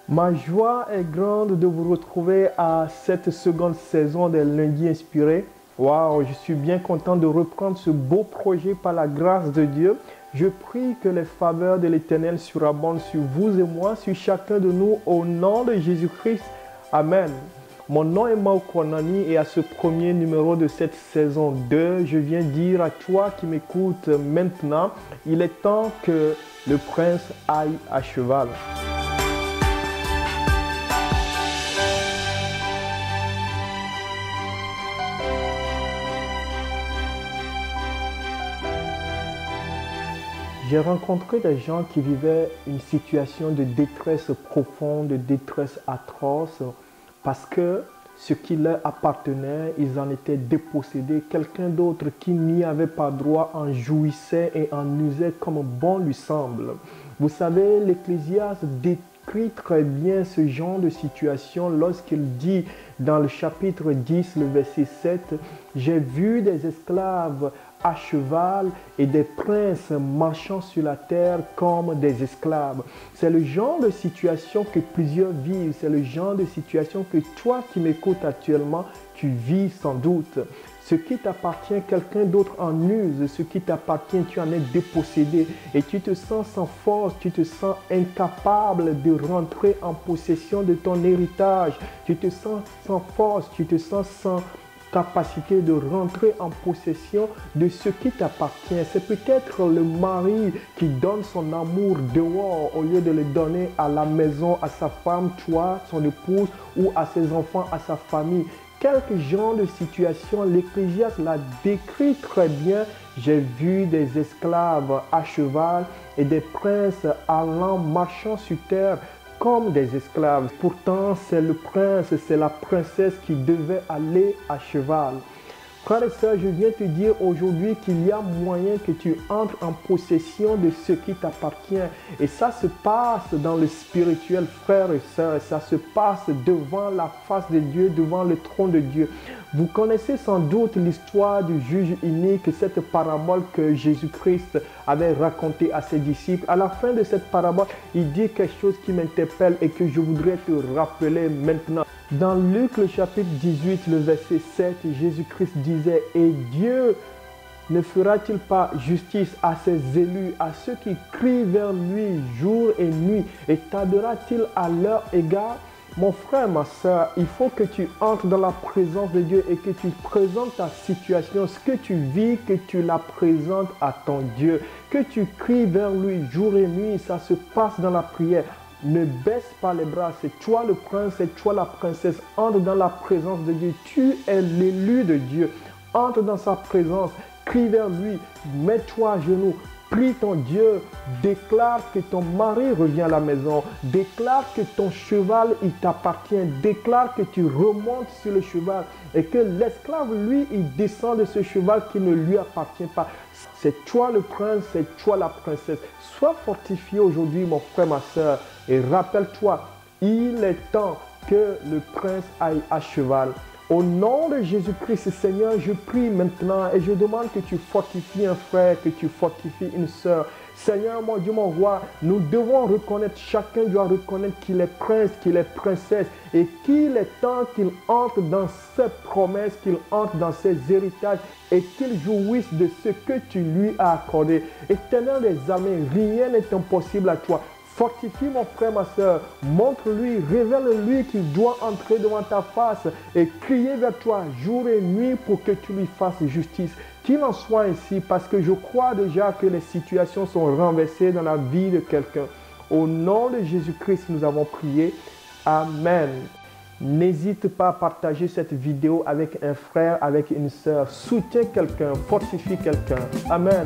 Ma joie est grande de vous retrouver à cette seconde saison des Lundis Inspirés. Waouh, je suis bien content de reprendre ce beau projet par la grâce de Dieu. Je prie que les faveurs de l'Éternel surabondent sur vous et moi, sur chacun de nous, au nom de Jésus-Christ. Amen. Mon nom est Mao Konani et à ce premier numéro de cette saison 2, je viens dire à toi qui m'écoutes maintenant, il est temps que le prince aille à cheval. J'ai rencontré des gens qui vivaient une situation de détresse profonde, de détresse atroce, parce que ce qui leur appartenait, ils en étaient dépossédés. Quelqu'un d'autre qui n'y avait pas droit en jouissait et en usait comme bon lui semble. Vous savez, l'Ecclésiaste décrit très bien ce genre de situation lorsqu'il dit dans le chapitre 10, le verset 7, « J'ai vu des esclaves à cheval et des princes marchant sur la terre comme des esclaves. » C'est le genre de situation que plusieurs vivent. C'est le genre de situation que toi qui m'écoutes actuellement, tu vis sans doute. Ce qui t'appartient, quelqu'un d'autre en use. Ce qui t'appartient, tu en es dépossédé. Et tu te sens sans force, tu te sens incapable de rentrer en possession de ton héritage. Tu te sens sans force, tu te sens sans capacité de rentrer en possession de ce qui t'appartient. C'est peut-être le mari qui donne son amour dehors au lieu de le donner à la maison, à sa femme, toi, son épouse, ou à ses enfants, à sa famille. Quelques genres de situations, l'Ecclésiaste l'a décrit très bien. J'ai vu des esclaves à cheval et des princes allant marchant sur terre comme des esclaves. Pourtant, c'est le prince, c'est la princesse qui devait aller à cheval. Frères et sœurs, je viens te dire aujourd'hui qu'il y a moyen que tu entres en possession de ce qui t'appartient. Et ça se passe dans le spirituel, frères et sœurs. Ça se passe devant la face de Dieu, devant le trône de Dieu. Vous connaissez sans doute l'histoire du juge unique, cette parabole que Jésus-Christ avait racontée à ses disciples. À la fin de cette parabole, il dit quelque chose qui m'interpelle et que je voudrais te rappeler maintenant. Dans Luc, le chapitre 18, le verset 7, Jésus-Christ disait « Et Dieu ne fera-t-il pas justice à ses élus, à ceux qui crient vers lui jour et nuit, et tardera-t-il à leur égard ?» Mon frère, ma soeur, il faut que tu entres dans la présence de Dieu et que tu présentes ta situation, ce que tu vis, que tu la présentes à ton Dieu, que tu cries vers lui jour et nuit, ça se passe dans la prière. Ne baisse pas les bras, c'est toi le prince, c'est toi la princesse. Entre dans la présence de Dieu, tu es l'élu de Dieu. Entre dans sa présence, crie vers lui, mets-toi à genoux. Prie ton Dieu, déclare que ton mari revient à la maison, déclare que ton cheval il t'appartient, déclare que tu remontes sur le cheval et que l'esclave lui il descend de ce cheval qui ne lui appartient pas. C'est toi le prince, c'est toi la princesse. Sois fortifié aujourd'hui mon frère, ma soeur et rappelle-toi, il est temps que le prince aille à cheval. Au nom de Jésus-Christ, Seigneur, je prie maintenant et je demande que tu fortifies un frère, que tu fortifies une sœur. Seigneur, mon Dieu, mon roi, nous devons reconnaître, chacun doit reconnaître qu'il est prince, qu'il est princesse et qu'il est temps qu'il entre dans ses promesses, qu'il entre dans ses héritages et qu'il jouisse de ce que tu lui as accordé. Éternel des armées, rien n'est impossible à toi. Fortifie mon frère, ma soeur, montre-lui, révèle-lui qu'il doit entrer devant ta face et crier vers toi jour et nuit pour que tu lui fasses justice. Qu'il en soit ainsi parce que je crois déjà que les situations sont renversées dans la vie de quelqu'un. Au nom de Jésus-Christ, nous avons prié. Amen. N'hésite pas à partager cette vidéo avec un frère, avec une soeur. Soutiens quelqu'un, fortifie quelqu'un. Amen.